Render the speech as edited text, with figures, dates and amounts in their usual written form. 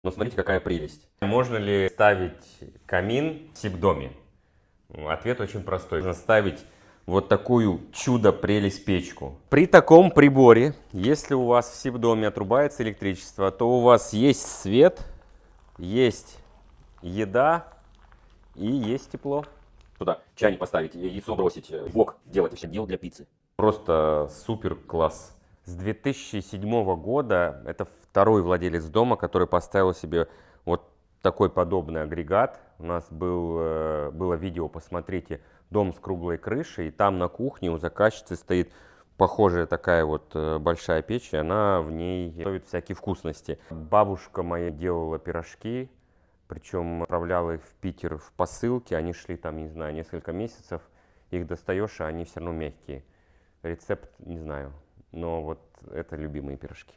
Но смотрите, какая прелесть. Можно ли ставить камин в сибдоме? Ответ очень простой. Можно ставить вот такую чудо-прелесть печку. При таком приборе, если у вас в сибдоме отрубается электричество, то у вас есть свет, есть еда и есть тепло. Туда чайник поставить, яйцо бросить, вок делать, все дел для пиццы. Просто супер класс. С 2007 года это второй владелец дома, который поставил себе вот такой подобный агрегат. У нас было видео, посмотрите, дом с круглой крышей, и там на кухне у заказчицы стоит похожая такая вот большая печь, и она в ней готовит всякие вкусности. Бабушка моя делала пирожки, причем отправляла их в Питер в посылке, они шли там, не знаю, несколько месяцев, их достаешь, а они все равно мягкие. Рецепт не знаю, но вот это любимые пирожки.